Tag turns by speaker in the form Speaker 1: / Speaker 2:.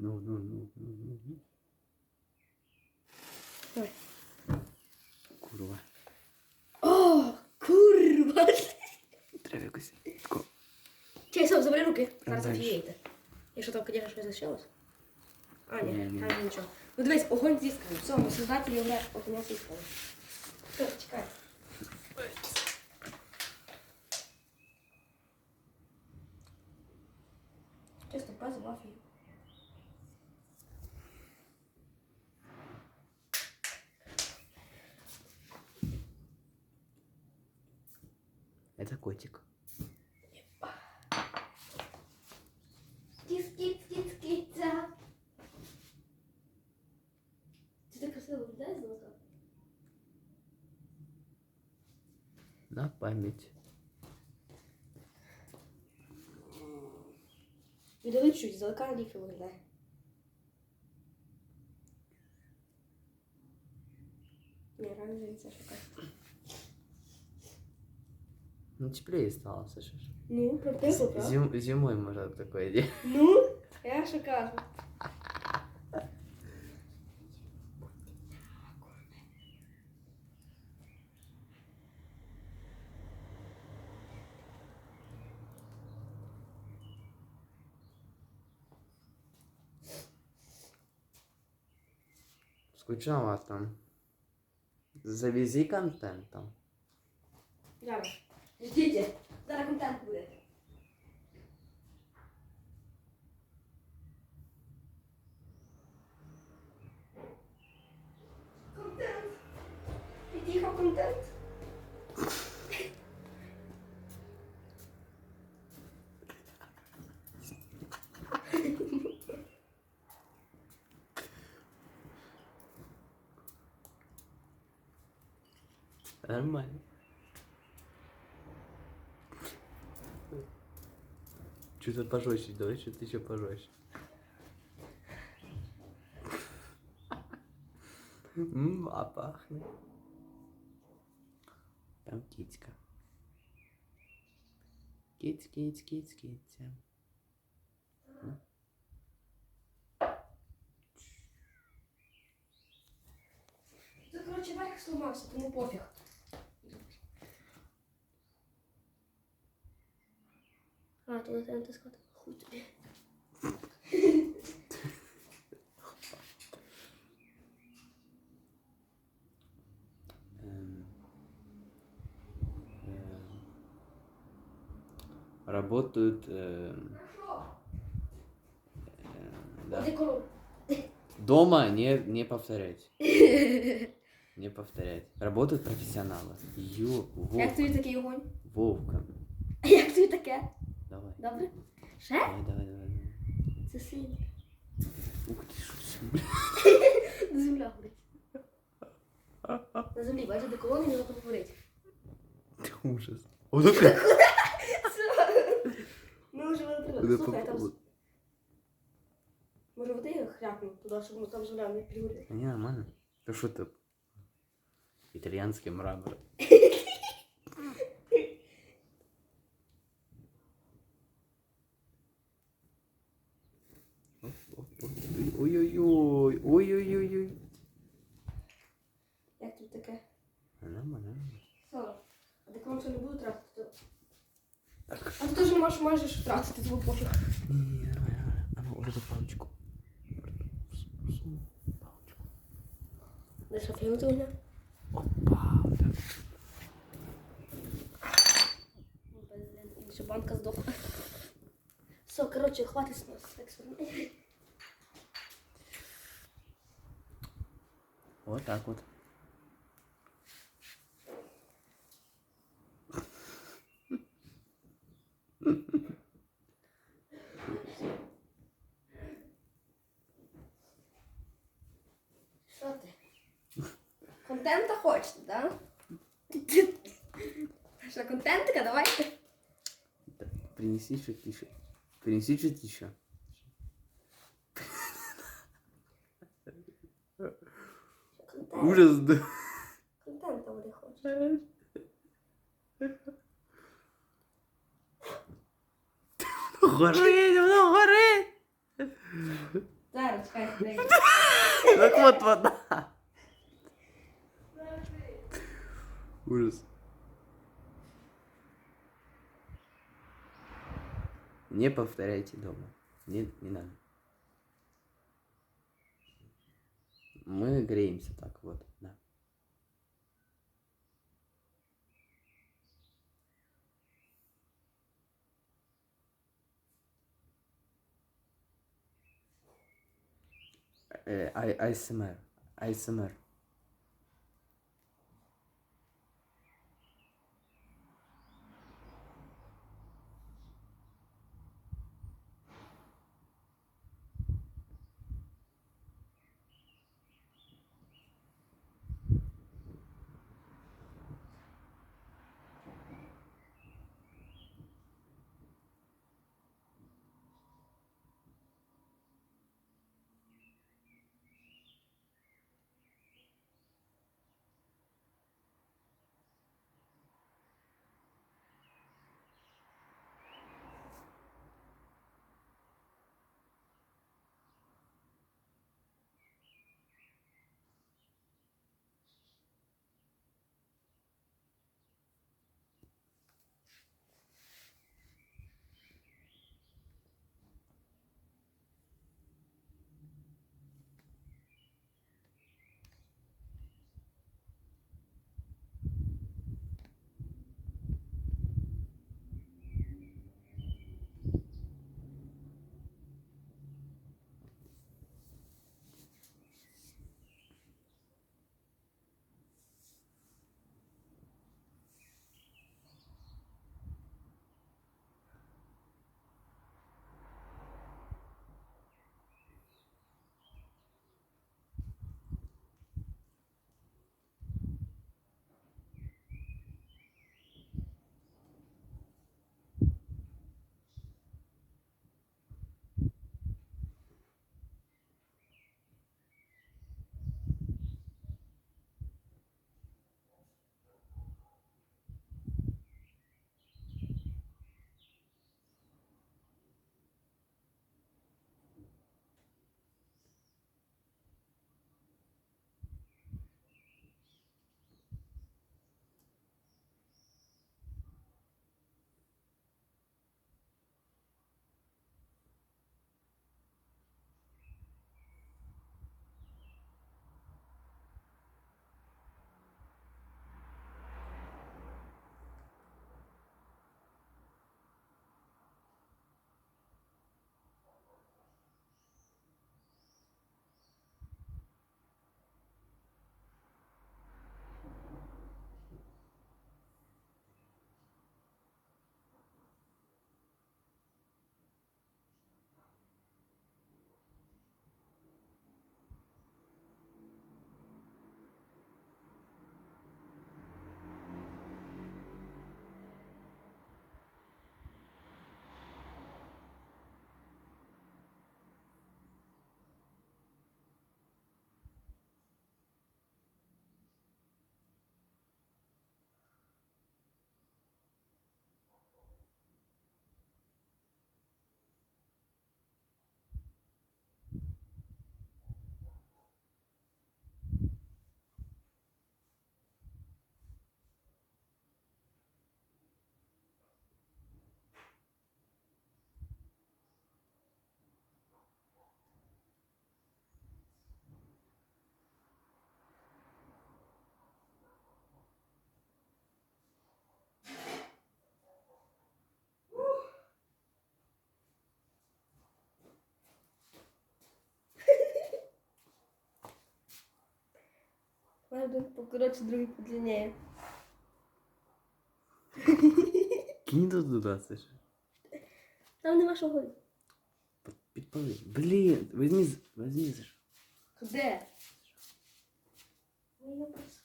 Speaker 1: Ну.
Speaker 2: Давай.
Speaker 1: Курва.
Speaker 2: О, курва!
Speaker 1: Треба якось. Тако.
Speaker 2: Чай, стоп, забери руки. Зараз
Speaker 1: дальше.
Speaker 2: офігієте. Якщо там, звісно, щось залишилось. А, ні,
Speaker 1: Ні.
Speaker 2: там нічого. Ну дивись, огонь зісканий. Все, ми создателі вже огонь зіскали. Все, чекай. Чисто пазл, вафлі.
Speaker 1: Это котик.
Speaker 2: Кіц-кіц-кіц-кіця. Це так красиво виглядає золото?
Speaker 1: На память.
Speaker 2: Віддали чуть, золока ліпше виглядає. Ні, реально це шукає.
Speaker 1: Ну, теплее стало, слышишь?
Speaker 2: Ну, протекло, правда?
Speaker 1: Зимой можно такое делать.
Speaker 2: Ну, я що кажу.
Speaker 1: Скучновато. Завези контентом.
Speaker 2: Зараз. Ждіть, зараз контент буде. Контент. Тихо, контент.
Speaker 1: Нормально. Что-то пожестче, давай что-то еще пожестче. А пахнет. Там китька. Китя.
Speaker 2: Тут, коротше, верх сломався, тому пофіг. А, туди треба натискати. Хуй тобі.
Speaker 1: Работают да.
Speaker 2: Декору.
Speaker 1: Дома не повторять. Не повторять. Работают профессионалы.
Speaker 2: Як
Speaker 1: Вовка.
Speaker 2: тобі такий огонь?
Speaker 1: Вовка.
Speaker 2: Як тобі таке?
Speaker 1: Давай.
Speaker 2: Добре? Ще?
Speaker 1: Давай.
Speaker 2: Це сильно.
Speaker 1: Ух ты, что ты,
Speaker 2: На земля горить. На землі, бачите, до колони не горить.
Speaker 1: ужас. Вот так.
Speaker 2: Ми вже витрили.
Speaker 1: Куди
Speaker 2: Слухай, там...
Speaker 1: попало?
Speaker 2: Може води хряпнув туди, щоб там земля не пригоріла.
Speaker 1: Не, нормально. Да что ты? Итальянский мрамор. Ой-ой-ой.
Speaker 2: Як тобі таке?
Speaker 1: Нормально.
Speaker 2: Все. А деколон це не буду тратити, то... А ти теж не можеш майже що тратити, тому пофіг.
Speaker 1: Не, нормально. А ну, вот эту палочку. Палочку.
Speaker 2: Де що, фігнути мене?
Speaker 1: Опа, вот так.
Speaker 2: Блин, інша банка здохла. Все, коротше, хватить з нас експериментів.
Speaker 1: Вот так вот.
Speaker 2: Що ти? Контента хочете, да? Що, контентика, давайте?
Speaker 1: Принеси что-то еще. Принеси что-то еще.
Speaker 2: Контент.
Speaker 1: Ужас, да.
Speaker 2: Контента вони хочуть.
Speaker 1: Горить, воно горить.
Speaker 2: Зараз, чекай, дай.
Speaker 1: Так вот вода. Ужас. Не повторяйте дома. Не надо. Мы греемся так вот, да. АСМР. АСМР.
Speaker 2: Один покоротше, другий подлиннее.
Speaker 1: Кинь туда, Саша.
Speaker 2: Там нема що говорити.
Speaker 1: Підпали. Блін, возьми, Саша.
Speaker 2: Де? Ну, я просто